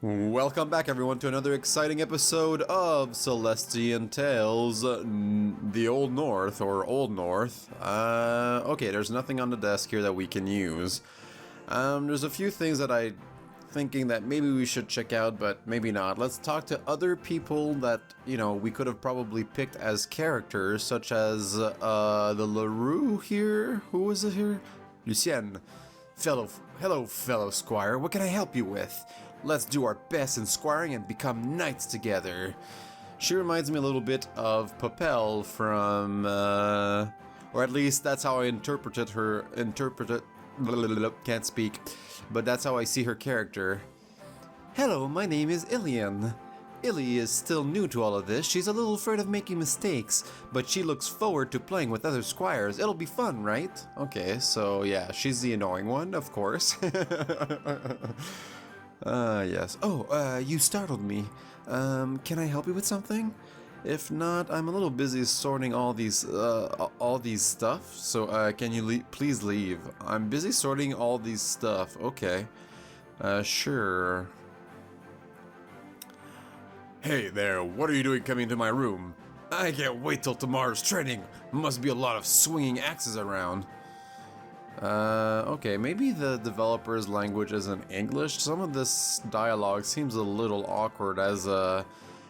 Welcome back everyone to another exciting episode of Celestian Tales, the Old North, or Old North. Okay, there's nothing on the desk here that we can use. There's a few things that I'm thinking that maybe we should check out, but maybe not. Let's talk to other people that, we could have probably picked as characters, such as, the LaRue here. Who is it here? Lucien. Hello, fellow squire. What can I help you with? Let's do our best in squiring and become knights together. She reminds me a little bit of Papel from, or at least that's how I interpreted, can't speak, but that's how I see her character. Hello, my name is Ilian. Illy is still new to all of this. She's a little afraid of making mistakes, but she looks forward to playing with other squires. It'll be fun, right? Okay, so yeah, she's the annoying one, of course. Yes. Oh, you startled me. Can I help you with something? If not, I'm a little busy sorting all these stuff, so, can you please leave? I'm busy sorting all these stuff. Okay. Sure. Hey there, what are you doing coming into my room? I can't wait till tomorrow's training. Must be a lot of swinging axes around. Okay, maybe the developer's language isn't English. Some of this dialogue seems a little awkward, as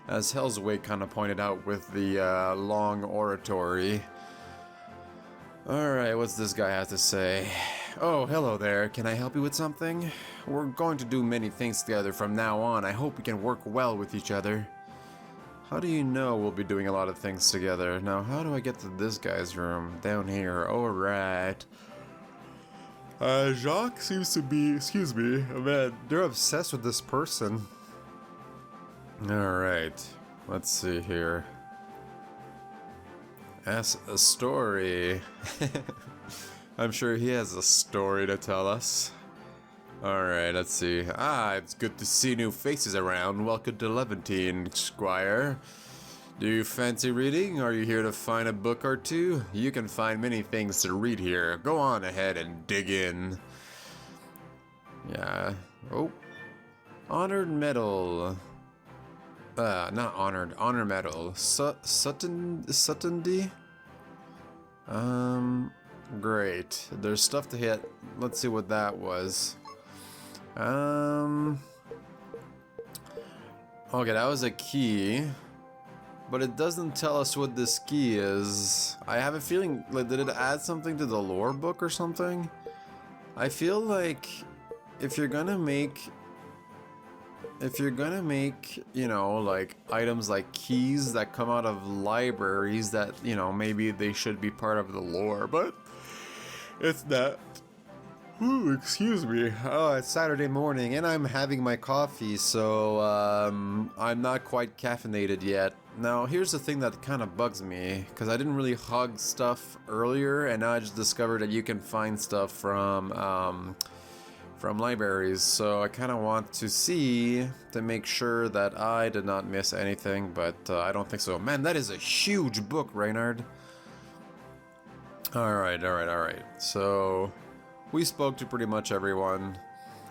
Hellsway kind of pointed out with the long oratory. Alright, what's this guy have to say? Oh, hello there. Can I help you with something? We're going to do many things together from now on. I hope we can work well with each other. How do you know we'll be doing a lot of things together? Now, how do I get to this guy's room? Down here. Alright. Jacques seems to be, excuse me, man, they're obsessed with this person. Alright, let's see here. Ask a story. I'm sure he has a story to tell us. Alright, let's see. It's good to see new faces around. Welcome to Levantine, Squire. Do you fancy reading? Are you here to find a book or two? You can find many things to read here. Go on ahead and dig in. Yeah. Oh. Honored medal. Not honored. Honor medal. Suttondy? Great. There's stuff to hit. Let's see what that was. Okay, that was a key. But it doesn't tell us what this key is. I have a feeling, like, did it add something to the lore book or something? I feel like if you're gonna make, like, items like keys that come out of libraries, that, maybe they should be part of the lore, but it's not. Ooh, excuse me. Oh, it's Saturday morning and I'm having my coffee, so I'm not quite caffeinated yet. Now, here's the thing that kind of bugs me, because I didn't really hug stuff earlier, and now I just discovered that you can find stuff from libraries, so I kind of want to see to make sure that I did not miss anything, but I don't think so. Man, that is a huge book, Reynard. Alright. So, we spoke to pretty much everyone.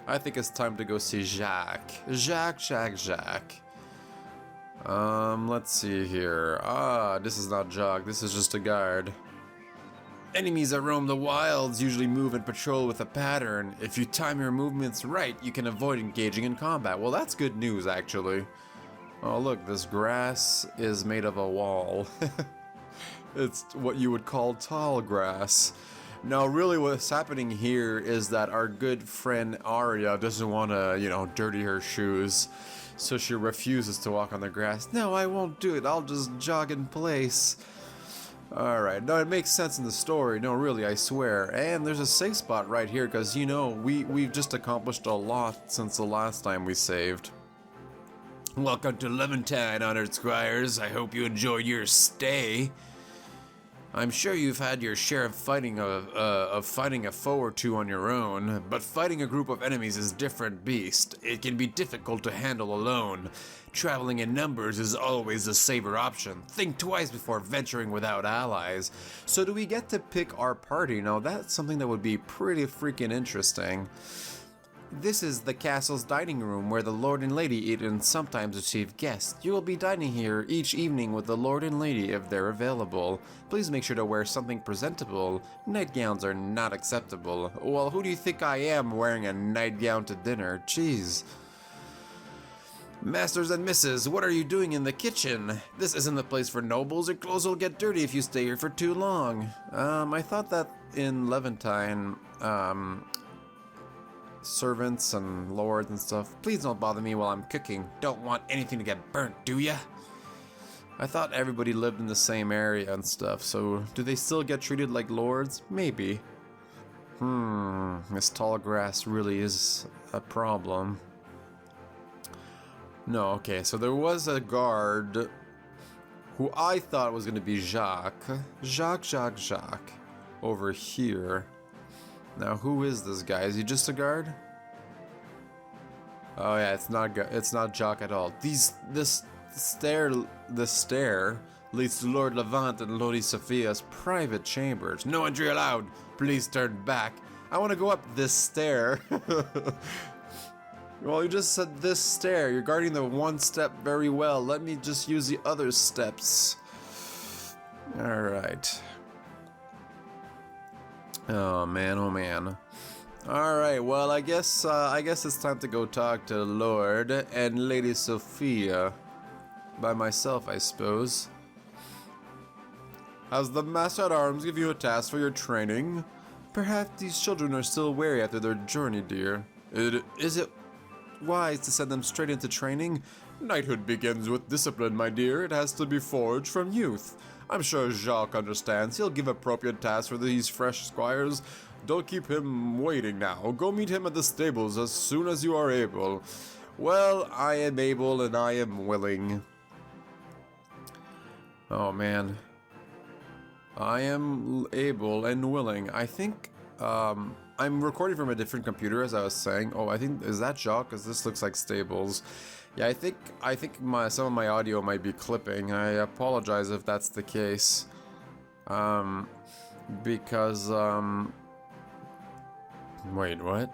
I think it's time to go see Jacques. Jacques. Let's see here. This is not Jacques, this is just a guard. Enemies that roam the wilds usually move and patrol with a pattern. If you time your movements right, you can avoid engaging in combat. Well, that's good news, actually. Oh, look, this grass is made of a wall. It's what you would call tall grass. Now, really what's happening here is that our good friend Aria doesn't want to, dirty her shoes. So she refuses to walk on the grass. No, I won't do it. I'll just jog in place. Alright, no, it makes sense in the story. No, really, I swear. And there's a safe spot right here, because, we've just accomplished a lot since the last time we saved. Welcome to Levantine, honored squires. I hope you enjoyed your stay. I'm sure you've had your share of fighting a foe or two on your own, but fighting a group of enemies is a different beast. It can be difficult to handle alone. Traveling in numbers is always the safer option. Think twice before venturing without allies. So do we get to pick our party? Now that's something that would be pretty freaking interesting. This is the castle's dining room where the Lord and Lady eat and sometimes receive guests. You will be dining here each evening with the Lord and Lady if they're available. Please make sure to wear something presentable. Nightgowns are not acceptable. Well, who do you think I am wearing a nightgown to dinner? Jeez. Masters and misses, what are you doing in the kitchen? This isn't the place for nobles. Your clothes will get dirty if you stay here for too long. I thought that in Levantine, servants and lords and stuff. Please don't bother me while I'm cooking. Don't want anything to get burnt, do ya? I thought everybody lived in the same area and stuff, so do they still get treated like lords? Maybe. This tall grass really is a problem. No, okay, so there was a guard who I thought was going to be Jacques. Jacques. Over here. Now, who is this guy? Is he just a guard? Oh yeah, it's not Jacques at all. The stair leads to Lord Levant and Lady Sophia's private chambers. No entry allowed. Please turn back. I want to go up this stair. Well, you just said this stair. You're guarding the one step very well. Let me just use the other steps. Alright. Oh man. Alright, well I guess it's time to go talk to Lord and Lady Sophia. By myself, I suppose. Has the Master at Arms give you a task for your training? Perhaps these children are still weary after their journey, dear. Is it wise to send them straight into training? Knighthood begins with discipline, my dear. It has to be forged from youth. I'm sure Jacques understands. He'll give appropriate tasks for these fresh squires. Don't keep him waiting now. Go meet him at the stables as soon as you are able. Well, I am able and I am willing. Oh man. I am able and willing. I think, I'm recording from a different computer, as I was saying. Oh, I think, is that Jacques? Because this looks like stables. Yeah, I think some of my audio might be clipping. I apologize if that's the case. Because, wait, what?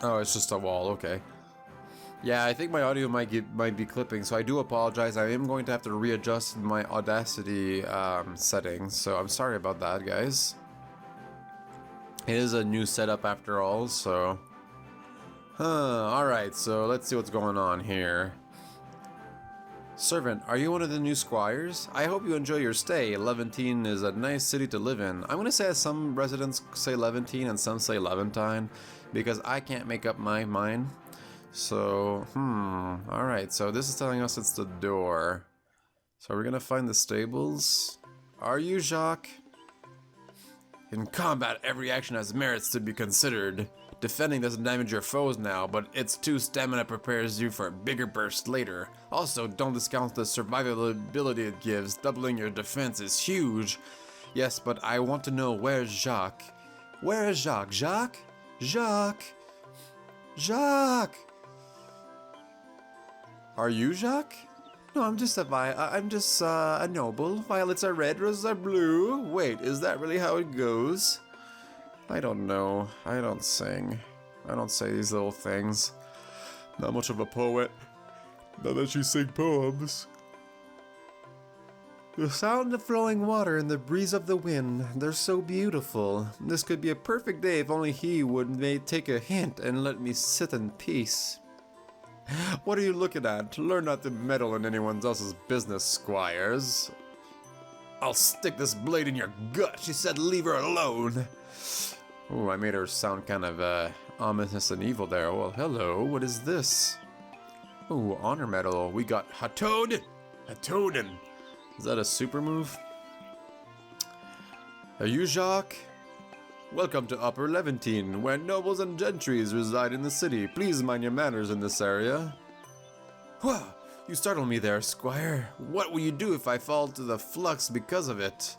Oh, it's just a wall, okay. Yeah, I think my audio might be clipping, so I do apologize. I am going to have to readjust my Audacity settings, so I'm sorry about that, guys. It is a new setup after all, so... alright, so let's see what's going on here. Servant, are you one of the new squires? I hope you enjoy your stay. Levantine is a nice city to live in. I'm gonna say some residents say Levantine and some say Levantine, because I can't make up my mind. So, alright, so this is telling us it's the door. So we're gonna find the stables. Are you Jacques? In combat, every action has merits to be considered. Defending doesn't damage your foes now, but its 2 stamina prepares you for a bigger burst later. Also, don't discount the survivability it gives. Doubling your defense is huge. Yes, but I want to know where's Jacques. Where is Jacques? Jacques? Jacques? Jacques! Are you Jacques? No, I'm just a noble. Violets are red, roses are blue. Wait, is that really how it goes? I don't know. I don't sing. I don't say these little things. Not much of a poet. Not that you sing poems. The sound of flowing water and the breeze of the wind, they're so beautiful. This could be a perfect day if only he would take a hint and let me sit in peace. What are you looking at? Learn not to meddle in anyone else's business, squires. I'll stick this blade in your gut. She said leave her alone. Oh, I made her sound kind of ominous and evil there. Well, hello. What is this? Oh, honor medal. We got Hatoden. Is that a super move? Are you Jacques? Welcome to Upper Levantine, where nobles and gentries reside in the city. Please mind your manners in this area. Whoa, you startled me there, squire. What will you do if I fall to the flux because of it?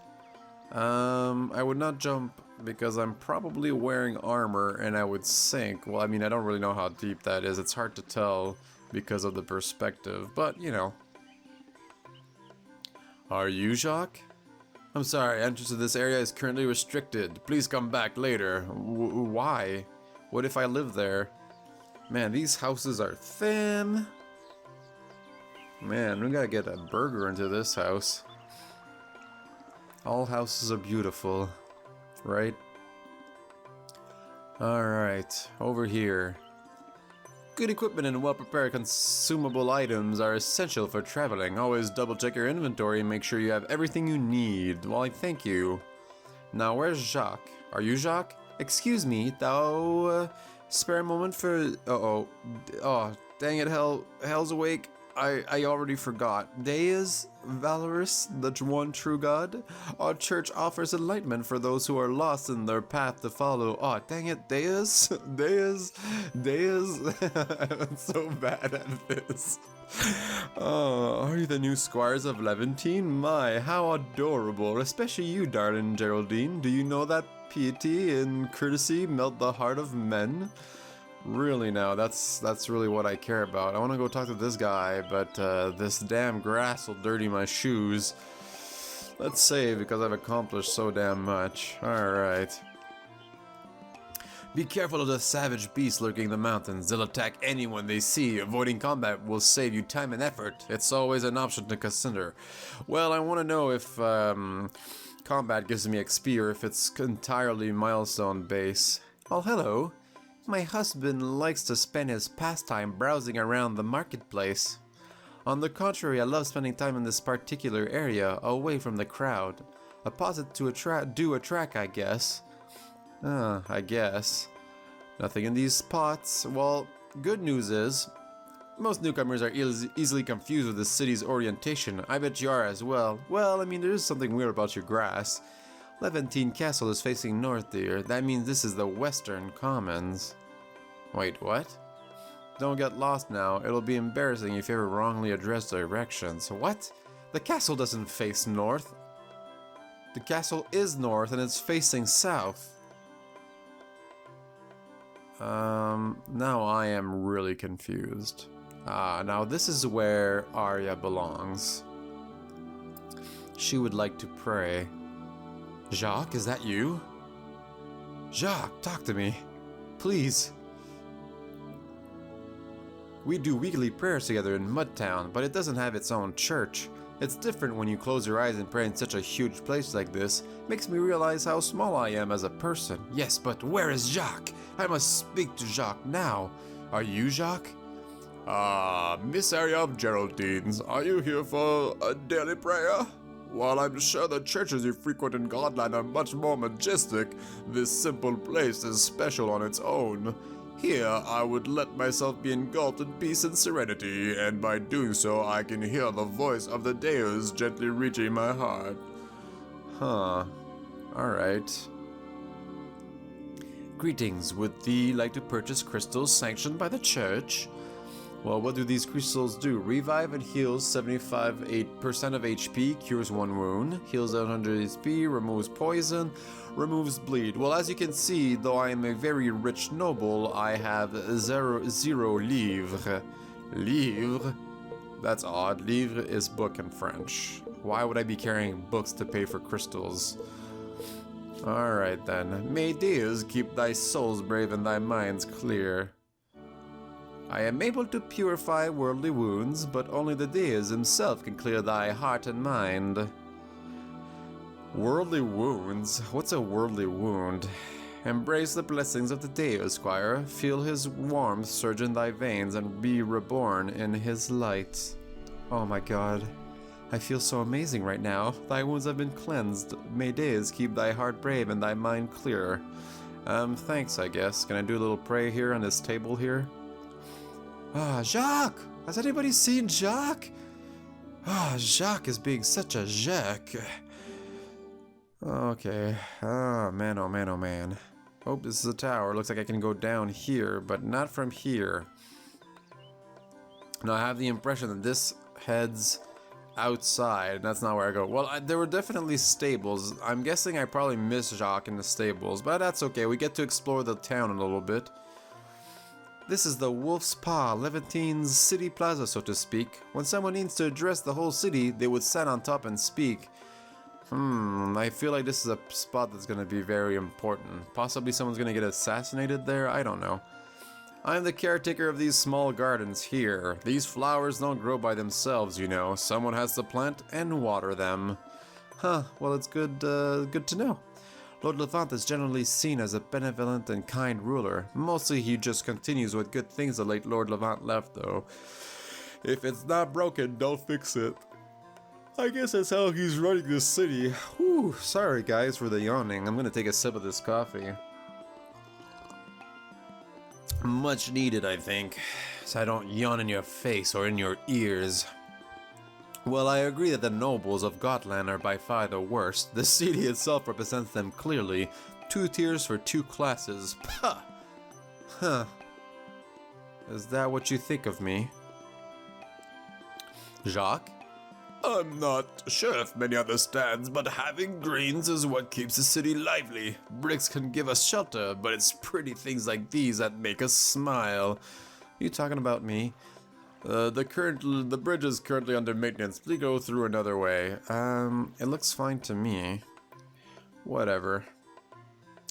I would not jump because I'm probably wearing armor and I would sink. Well, I mean, I don't really know how deep that is. It's hard to tell because of the perspective, but you know. Are you Jacques? I'm sorry, entrance to this area is currently restricted. Please come back later. Why? What if I live there? Man, these houses are thin. Man, we gotta get a burger into this house. All houses are beautiful, right? Alright, over here. Good equipment and well-prepared consumable items are essential for traveling. Always double-check your inventory and make sure you have everything you need. Why, thank you. Now, where's Jacques? Are you Jacques? Excuse me, thou... spare a moment for... Uh-oh. Oh, dang it, hell's awake. I already forgot. Deus, Valorous, the one true God. Our church offers enlightenment for those who are lost in their path to follow. Oh, dang it, Deus. Deus. I'm so bad at this. Oh, are you the new squires of Levantine? My, how adorable. Especially you, darling Geraldine. Do you know that piety and courtesy melt the heart of men? Really now, that's really what I care about. I want to go talk to this guy, but this damn grass will dirty my shoes. Let's save because I've accomplished so damn much. Alright. Be careful of the savage beasts lurking in the mountains. They'll attack anyone they see. Avoiding combat will save you time and effort. It's always an option to consider. Well, I want to know if combat gives me XP or if it's entirely milestone base. Oh, hello. My husband likes to spend his pastime browsing around the marketplace. On the contrary, I love spending time in this particular area, away from the crowd. A posit to attract, I guess. I guess. Nothing in these pots. Well, good news is, most newcomers are easily confused with the city's orientation. I bet you are as well. Well, I mean, there is something weird about your grass. Levantine Castle is facing north here. That means this is the Western Commons. Wait, what? Don't get lost now. It'll be embarrassing if you ever wrongly address directions. What? The castle doesn't face north. The castle is north and it's facing south. Now I am really confused. Now this is where Aria belongs. She would like to pray. Jacques, is that you? Jacques, talk to me. Please. We do weekly prayers together in Mudtown, but it doesn't have its own church. It's different when you close your eyes and pray in such a huge place like this. Makes me realize how small I am as a person. Yes, but where is Jacques? I must speak to Jacques now. Are you Jacques? Miss Aria of Geraldine's, are you here for a daily prayer? While I'm sure the churches you frequent in Godland are much more majestic, this simple place is special on its own. Here, I would let myself be engulfed in peace and serenity, and by doing so, I can hear the voice of the Deus gently reaching my heart. Huh. Alright. Greetings. Would thee like to purchase crystals sanctioned by the church? Well, what do these crystals do? Revive and heals 75% of HP, cures 1 wound, heals 100 HP, removes poison, removes bleed. Well, as you can see, though I am a very rich noble, I have zero livres. Livre? That's odd. Livre is book in French. Why would I be carrying books to pay for crystals? Alright then. May Deus keep thy souls brave and thy minds clear. I am able to purify worldly wounds, but only the Deus himself can clear thy heart and mind. Worldly wounds? What's a worldly wound? Embrace the blessings of the Deus, Squire. Feel his warmth surge in thy veins and be reborn in his light. Oh my god. I feel so amazing right now. Thy wounds have been cleansed. May Deus keep thy heart brave and thy mind clear. Thanks, I guess. Can I do a little pray here on this table here? Jacques! Has anybody seen Jacques? Jacques is being such a Jacques. Okay. Oh man, oh man, oh man. Oh, this is a tower. Looks like I can go down here, but not from here. Now I have the impression that this heads outside, and that's not where I go. Well, there were definitely stables. I'm guessing I probably missed Jacques in the stables, but that's okay. We get to explore the town a little bit. This is the Wolf's Paw, Levantine's city plaza, so to speak. When someone needs to address the whole city, they would stand on top and speak. I feel like this is a spot that's gonna be very important. Possibly someone's gonna get assassinated there, I don't know. I'm the caretaker of these small gardens here. These flowers don't grow by themselves, you know. Someone has to plant and water them. Huh, well it's good to know. Lord Levant is generally seen as a benevolent and kind ruler. Mostly he just continues with good things the late Lord Levant left, though. If it's not broken, don't fix it. I guess that's how he's running this city. Whew, sorry guys for the yawning. I'm gonna take a sip of this coffee. Much needed, I think, so I don't yawn in your face or in your ears. Well, I agree that the nobles of Gotland are by far the worst. The city itself represents them clearly. 2 tiers for 2 classes. Pah! Huh. Is that what you think of me? Jacques? I'm not sure if many understands, but having greens is what keeps the city lively. Bricks can give us shelter, but it's pretty things like these that make us smile. You talking about me? The bridge is currently under maintenance. Please go through another way. It looks fine to me. Whatever.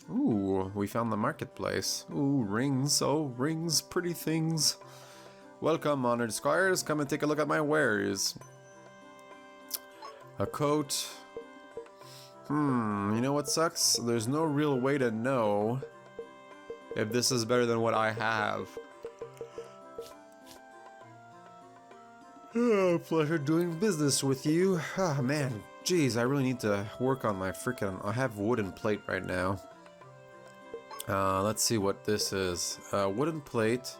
Ooh, we found the marketplace. Ooh, rings. Oh, rings, pretty things. Welcome, honored squires. Come and take a look at my wares. A coat. You know what sucks? There's no real way to know if this is better than what I have. Oh, pleasure doing business with you. Ah, man. Jeez, I really need to work on my freaking... I have wooden plate right now. Let's see what this is. Wooden plate.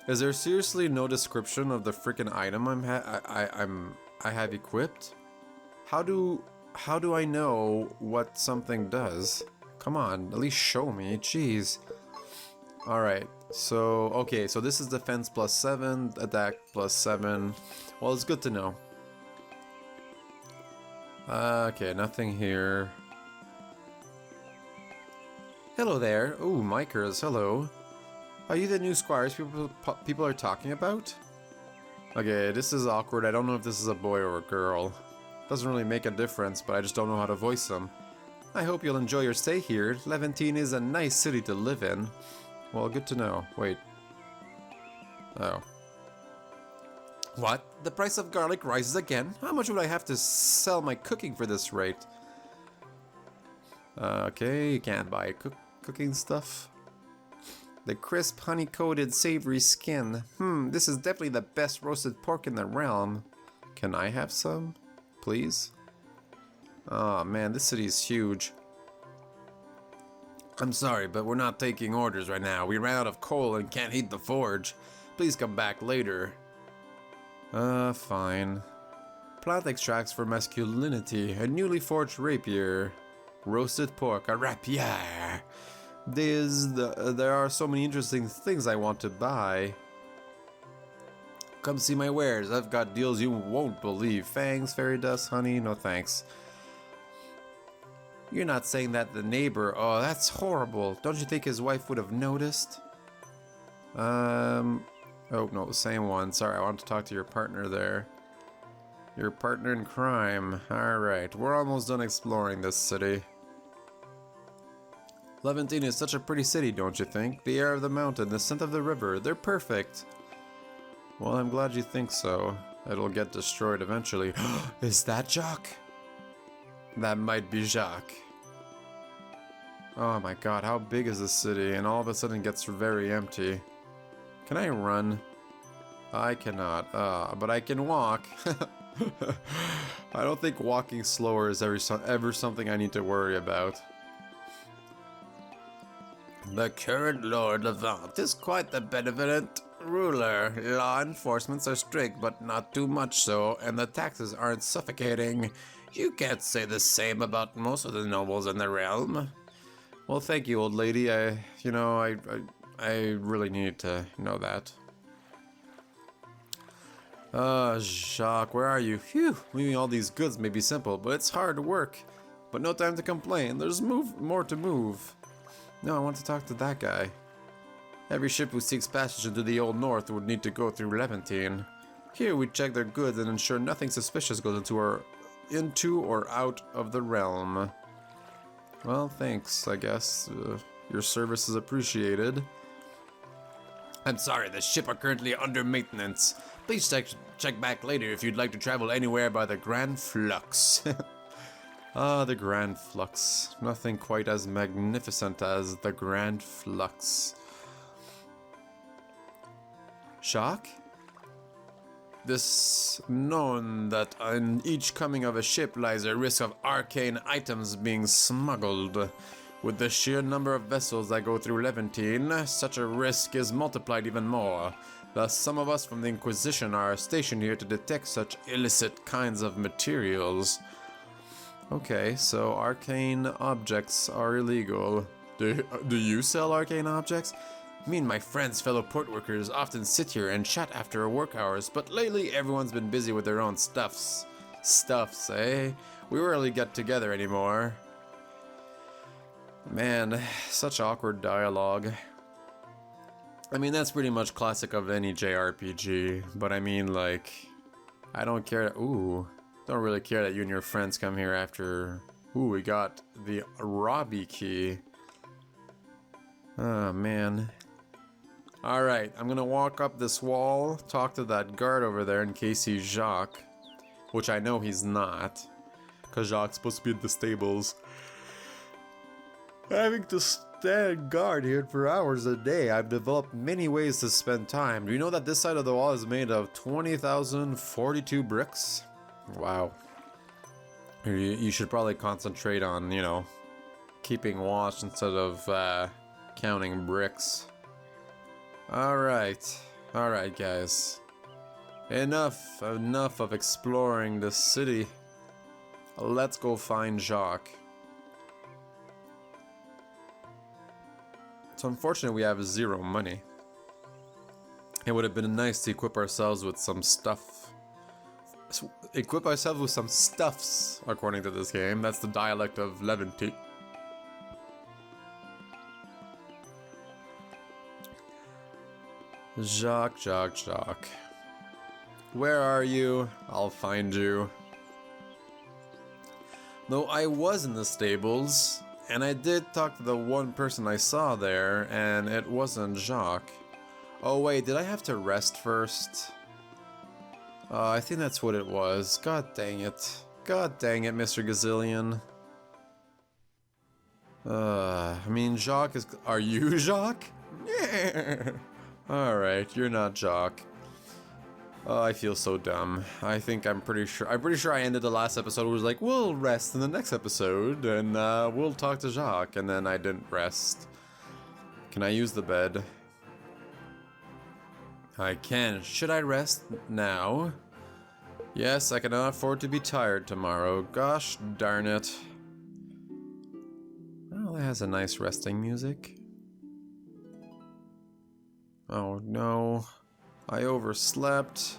Is there seriously no description of the freaking item I have equipped? How do I know what something does? Come on, at least show me. Jeez. Alright, so, okay, so this is defense +7, attack +7. Well, it's good to know. Okay, nothing here. Hello there. Ooh, Micers, hello. Are you the new squires people are talking about? Okay, this is awkward. I don't know if this is a boy or a girl. Doesn't really make a difference, but I just don't know how to voice them. I hope you'll enjoy your stay here. Levantine is a nice city to live in. Well, good to know. Wait. Oh. What? The price of garlic rises again? How much would I have to sell my cooking for this rate? Okay, you can't buy cooking stuff. The crisp, honey-coated, savory skin. This is definitely the best roasted pork in the realm. Can I have some? Please? Oh man, this city is huge. I'm sorry, but we're not taking orders right now. We ran out of coal and can't heat the forge. Please come back later. Fine. Plant extracts for masculinity. A newly forged rapier. Roasted pork. A rapier. There are so many interesting things I want to buy. Come see my wares. I've got deals you won't believe. Fangs, fairy dust, honey, no thanks. You're not saying that the neighbor... Oh, that's horrible. Don't you think his wife would have noticed? Oh, no, the same one. Sorry, I wanted to talk to your partner there. Your partner in crime. Alright, we're almost done exploring this city. Levantine is such a pretty city, don't you think? The air of the mountain, the scent of the river, they're perfect. Well, I'm glad you think so. It'll get destroyed eventually. Is that Jacques? That might be Jacques. Oh my god, how big is this city? And all of a sudden it gets very empty. Can I run? I cannot. But I can walk. I don't think walking slower is ever something I need to worry about. The current Lord Levant is quite the benevolent ruler. Law enforcements are strict, but not too much so, and the taxes aren't suffocating. You can't say the same about most of the nobles in the realm. Well, thank you, old lady. I really needed to know that. Jacques, where are you? Phew, moving all these goods may be simple, but it's hard work. But no time to complain. There's more to move. No, I want to talk to that guy. Every ship who seeks passage into the Old North would need to go through Levantine. Here we check their goods and ensure nothing suspicious goes into our into or out of the realm. Well, thanks, I guess. Your service is appreciated. I'm sorry, the ship are currently under maintenance. Please check back later if you'd like to travel anywhere by the Grand Flux. Ah, the Grand Flux. Nothing quite as magnificent as the Grand Flux. Shock? This known that on each coming of a ship lies a risk of arcane items being smuggled. With the sheer number of vessels that go through Levantine, such a risk is multiplied even more. Thus, some of us from the Inquisition are stationed here to detect such illicit kinds of materials. Okay, so arcane objects are illegal. Do you sell arcane objects? Me and my friends, fellow port workers, often sit here and chat after work hours, but lately everyone's been busy with their own stuffs. Stuffs, eh? We rarely get together anymore. Man, such awkward dialogue. I mean, that's pretty much classic of any JRPG, but I mean, like, I don't care. Ooh, don't really care that you and your friends come here after. Ooh, we got the Robbie key. Oh, man. Alright, I'm gonna walk up this wall, talk to that guard over there in case he's Jacques. Which I know he's not, because Jacques' supposed to be in the stables. Having to stand guard here for hours a day, I've developed many ways to spend time. Do you know that this side of the wall is made of 20,042 bricks? Wow. You should probably concentrate on, you know, keeping watch instead of counting bricks. Alright, guys. Enough of exploring the city. Let's go find Jacques. It's unfortunate we have 0 money. It would have been nice to equip ourselves with some stuff. Equip ourselves with some stuffs, according to this game. That's the dialect of Levantine. Jacques. Where are you? I'll find you. Though I was in the stables, and I did talk to the one person I saw there, and it wasn't Jacques. Oh wait, did I have to rest first? I think that's what it was. God dang it. God dang it, Mr. Gazillion. I mean, Jacques is... Are you Jacques? Yeah. Alright, you're not Jacques. Oh, I feel so dumb. I'm pretty sure I ended the last episode was like, we'll rest in the next episode, and we'll talk to Jacques, and then I didn't rest. Can I use the bed? I can. Should I rest now? Yes, I cannot afford to be tired tomorrow. Gosh darn it. Well, it has a nice resting music. Oh no. I overslept.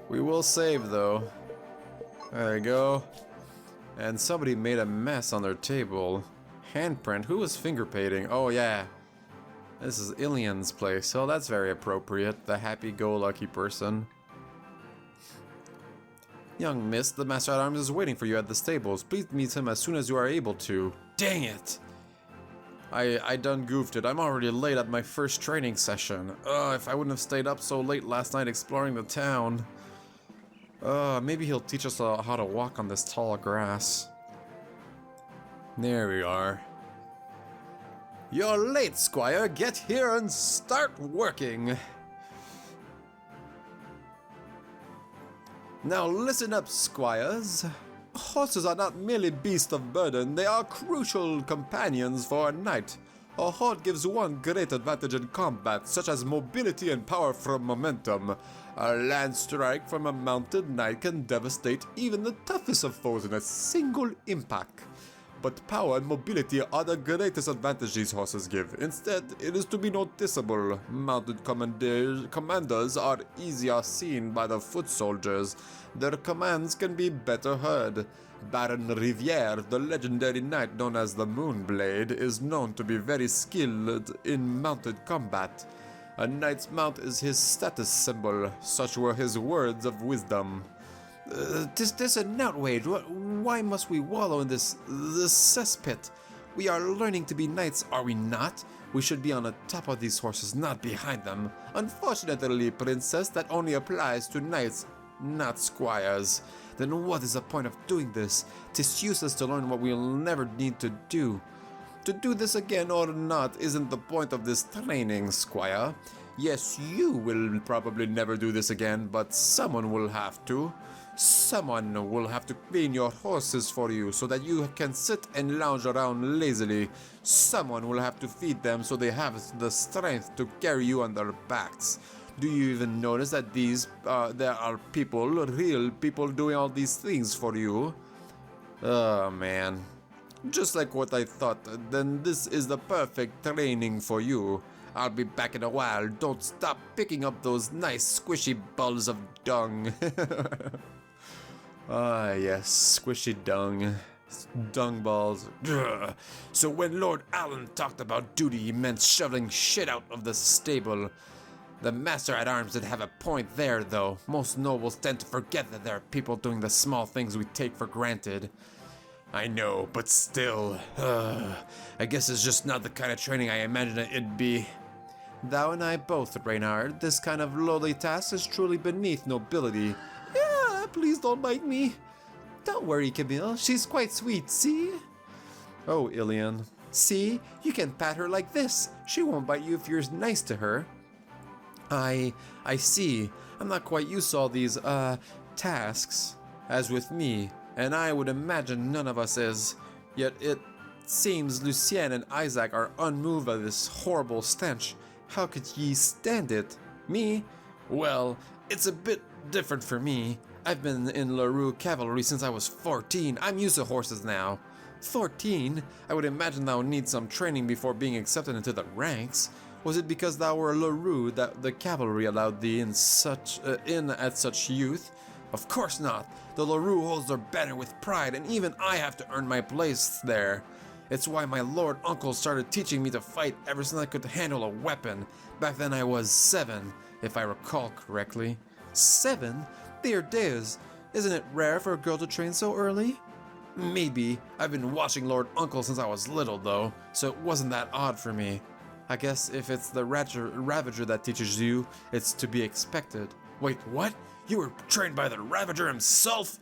We will save though. There you go. And somebody made a mess on their table. Handprint. Who was finger painting? Oh yeah. This is Ilian's place. Oh, that's very appropriate. The happy-go-lucky person. Young miss, the Master at Arms is waiting for you at the stables. Please meet him as soon as you are able to. Dang it! I done goofed it. I'm already late at my first training session. If I wouldn't have stayed up so late last night exploring the town. Maybe he'll teach us how to walk on this tall grass. There we are. You're late, Squire. Get here and start working. Now listen up, squires. Horses are not merely beasts of burden, they are crucial companions for a knight. A horse gives one great advantage in combat, such as mobility and power from momentum. A land strike from a mounted knight can devastate even the toughest of foes in a single impact. But power and mobility are the greatest advantage these horses give. Instead, it is to be noticeable. Mounted commanders are easier seen by the foot soldiers. Their commands can be better heard. Baron Riviere, the legendary knight known as the Moonblade, is known to be very skilled in mounted combat. A knight's mount is his status symbol. Such were his words of wisdom. This is an outrage. Why must we wallow in this cesspit? We are learning to be knights, are we not? We should be on the top of these horses, not behind them. Unfortunately, princess, that only applies to knights, not squires. Then what is the point of doing this? 'Tis useless to learn what we'll never need to do. To do this again or not isn't the point of this training, squire. Yes, you will probably never do this again, but someone will have to. Someone will have to clean your horses for you so that you can sit and lounge around lazily. Someone will have to feed them so they have the strength to carry you on their backs. Do you even notice that there are people, real people, doing all these things for you? Oh man. Just like what I thought, then this is the perfect training for you. I'll be back in a while. Don't stop picking up those nice squishy balls of dung. Ah, yes, squishy dung. Dung balls. Ugh. So when Lord Allen talked about duty, he meant shoveling shit out of the stable. The Master-at-Arms did have a point there, though. Most nobles tend to forget that there are people doing the small things we take for granted. I know, but still. I guess it's just not the kind of training I imagined it'd be. Thou and I both, Reynard. This kind of lowly task is truly beneath nobility. Yeah, please don't bite me. Don't worry, Camille. She's quite sweet, see? Oh, Ilian. See? You can pat her like this. She won't bite you if you're nice to her. I see. I'm not quite used to all these, tasks. As with me. And I would imagine none of us is. Yet it seems Lucien and Isaac are unmoved by this horrible stench. How could ye stand it? Me? Well, it's a bit different for me. I've been in LaRue cavalry since I was 14. I'm used to horses now. 14? I would imagine thou need some training before being accepted into the ranks. Was it because thou were LaRue that the cavalry allowed thee in at such youth? Of course not. The LaRue holds their banner with pride, and even I have to earn my place there. It's why my lord uncle started teaching me to fight ever since I could handle a weapon. Back then I was 7, if I recall correctly. 7? Dear days, isn't it rare for a girl to train so early? Maybe. I've been watching Lord Uncle since I was little, though, so it wasn't that odd for me. I guess if it's the Ravager that teaches you, it's to be expected. Wait, what? You were trained by the Ravager himself?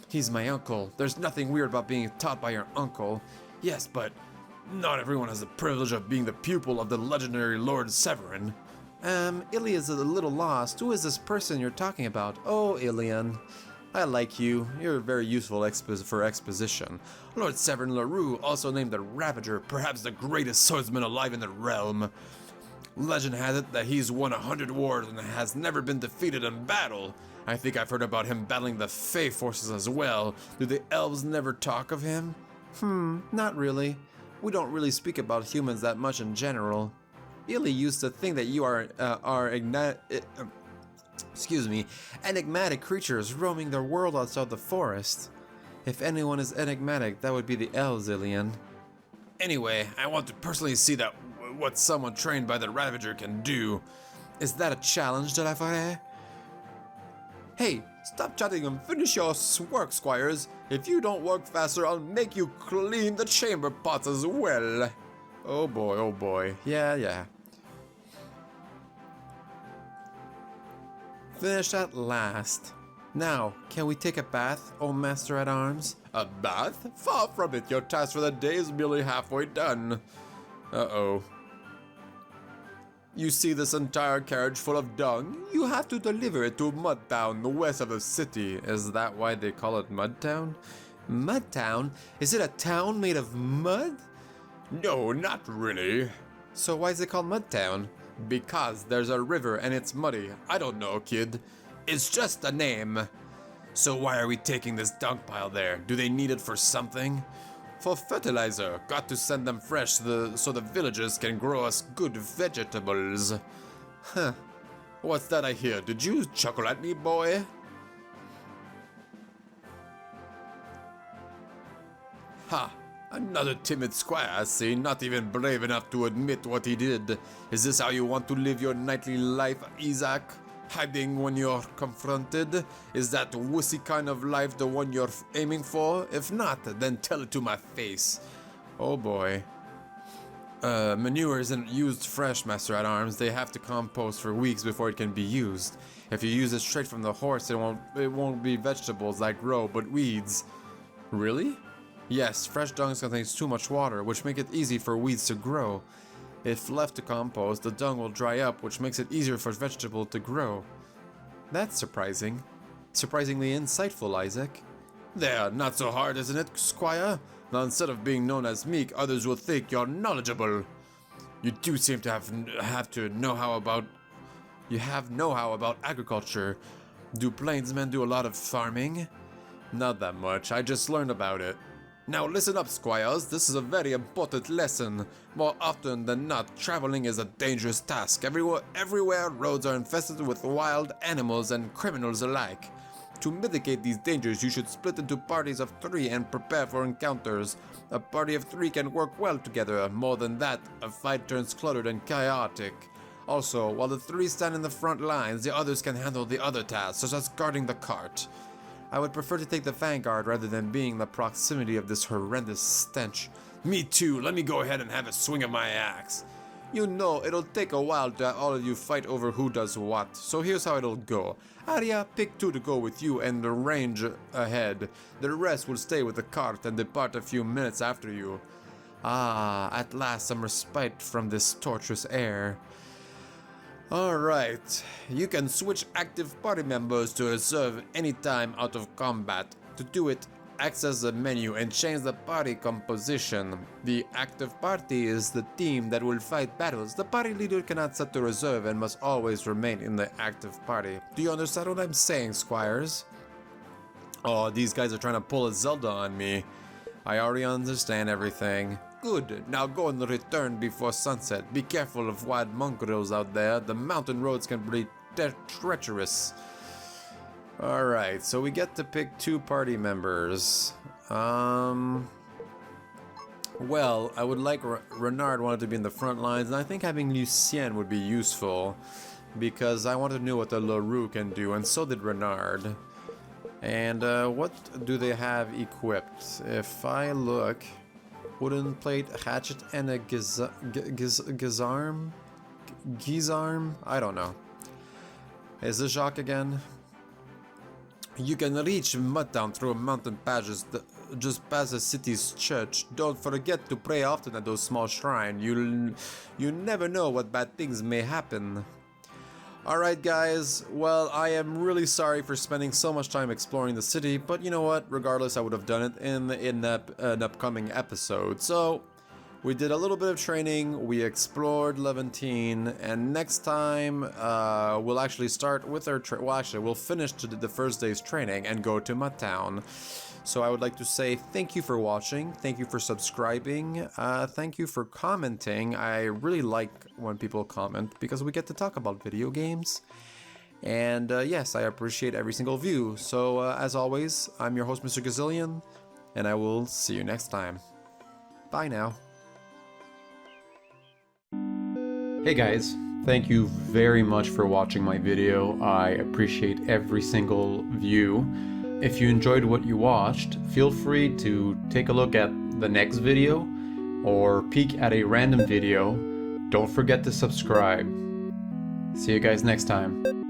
He's my uncle. There's nothing weird about being taught by your uncle. Yes, but not everyone has the privilege of being the pupil of the legendary Lord Severin. Ilia's a little lost. Who is this person you're talking about? Oh, Ilian. I like you. You're very useful for exposition. Lord Severin LaRue, also named the Ravager, perhaps the greatest swordsman alive in the realm. Legend has it that he's won 100 wars and has never been defeated in battle. I think I've heard about him battling the Fey forces as well. Do the elves never talk of him? Not really. We don't really speak about humans that much in general. Ili used to think that you are enigmatic creatures roaming their world outside the forest. If anyone is enigmatic, that would be the elves, Ilian. Anyway, I want to personally see what someone trained by the Ravager can do. Is that a challenge, Delafare? Hey, stop chatting and finish your work, squires. If you don't work faster, I'll make you clean the chamber pots as well. Oh boy, oh boy. Yeah. Finished at last. Now, can we take a bath, O Master-at-Arms? A bath? Far from it. Your task for the day is merely halfway done. Uh-oh. You see this entire carriage full of dung? You have to deliver it to Mudtown, the west of the city. Is that why they call it Mudtown? Mudtown? Is it a town made of mud? No, not really. So why is it called Mudtown? Because there's a river and it's muddy. I don't know, kid. It's just a name. So why are we taking this dung pile there? Do they need it for something? For fertilizer. Got to send them fresh so the villagers can grow us good vegetables. Huh. What's that I hear? Did you chuckle at me, boy? Ha! Another timid squire, I see, not even brave enough to admit what he did. Is this how you want to live your knightly life, Isaac? Hiding when you're confronted? Is that wussy kind of life the one you're aiming for? If not, then tell it to my face. Oh boy. Manure isn't used fresh, Master at Arms. They have to compost for weeks before it can be used. If you use it straight from the horse, it won't be vegetables that grow, but weeds. Really? Yes, fresh dung contains too much water, which makes it easy for weeds to grow. If left to compost, the dung will dry up, which makes it easier for vegetables to grow. That's surprising. Surprisingly insightful, Isaac. There, not so hard, isn't it, Squire? Now, instead of being known as meek, others will think you're knowledgeable. You do seem to have to know-how about... You have know-how about agriculture. Do plainsmen do a lot of farming? Not that much, I just learned about it. Now listen up, squires, this is a very important lesson. More often than not, traveling is a dangerous task. Everywhere roads are infested with wild animals and criminals alike. To mitigate these dangers, you should split into parties of 3 and prepare for encounters. A party of 3 can work well together. More than that, a fight turns cluttered and chaotic. Also, while the 3 stand in the front lines, the others can handle the other tasks, such as guarding the cart. I would prefer to take the vanguard rather than being in the proximity of this horrendous stench. Me too, let me go ahead and have a swing of my axe. You know, it'll take a while to all of you fight over who does what, so here's how it'll go. Aria, pick 2 to go with you and the range ahead. The rest will stay with the cart and depart a few minutes after you. Ah, at last some respite from this torturous air. Alright, you can switch active party members to reserve anytime out of combat. To do it, access the menu and change the party composition. The active party is the team that will fight battles. The party leader cannot set to reserve and must always remain in the active party. Do you understand what I'm saying, squires? Oh, these guys are trying to pull a Zelda on me. I already understand everything. Good, now go and return before sunset. Be careful of wild mongrels out there. The mountain roads can be treacherous. Alright, so we get to pick 2 party members. Well, I would like Renard wanted to be in the front lines, and I think having Lucien would be useful because I want to know what the LaRue can do, and so did Renard. And what do they have equipped? If I look, wooden plate, hatchet, and a gizarm? Gizarm? I don't know. Is this Jacques again? You can reach Mudtown through mountain passes just past the city's church. Don't forget to pray often at those small shrines. You never know what bad things may happen. Alright guys, well, I am really sorry for spending so much time exploring the city, but you know what, regardless I would have done it in an upcoming episode. So, we did a little bit of training, we explored Levantine, and next time we'll actually start with our we'll finish the first day's training and go to Mudtown. So I would like to say thank you for watching, thank you for subscribing, thank you for commenting. I really like when people comment because we get to talk about video games. And yes, I appreciate every single view. So as always, I'm your host, Mr. Gazillion, and I will see you next time. Bye now. Hey guys, thank you very much for watching my video. I appreciate every single view. If you enjoyed what you watched, feel free to take a look at the next video or peek at a random video. Don't forget to subscribe. See you guys next time.